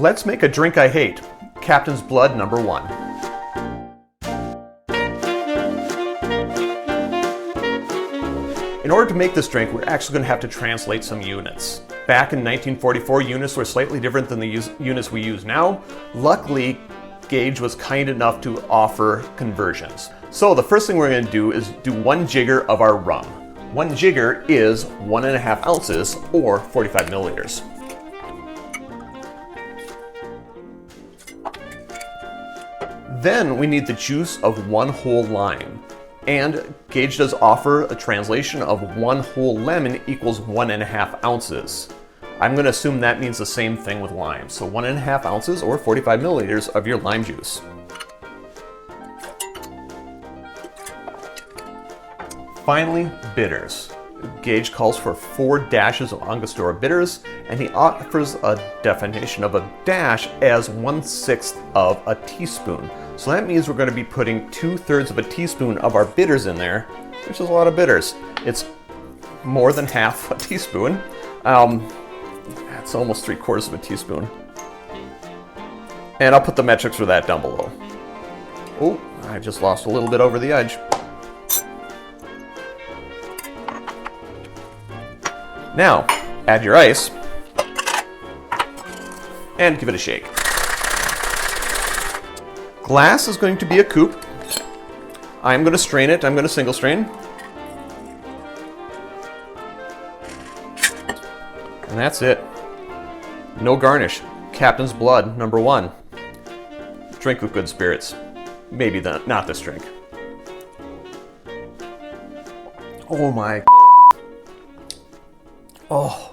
Let's make a drink I hate. Captain's Blood #1. In order to make this drink, we're actually going to have to translate some units. Back in 1944, units were slightly different than the units we use now. Luckily, Gage was kind enough to offer conversions. So the first thing we're going to do is do 1 jigger of our rum. 1 jigger is 1.5 ounces or 45 milliliters. Then we need the juice of 1 whole lime. And Gage does offer a translation of 1 whole lemon equals 1.5 ounces. I'm going to assume that means the same thing with lime. So 1.5 ounces or 45 milliliters of your lime juice. Finally, bitters. Gage calls for 4 dashes of Angostura bitters, and he offers a definition of a dash as 1/6 of a teaspoon. So that means we're going to be putting 2/3 of a teaspoon of our bitters in there, which is a lot of bitters. It's more than half a teaspoon. That's almost 3/4 of a teaspoon. And I'll put the metrics for that down below. Oh, I just lost a little bit over the edge. Now, add your ice and give it a shake. Glass is going to be a coupe. I'm going to strain it. I'm going to single strain. And that's it. No garnish. Captain's Blood #1. Drink with good spirits. Maybe not this drink. Oh my. Oh.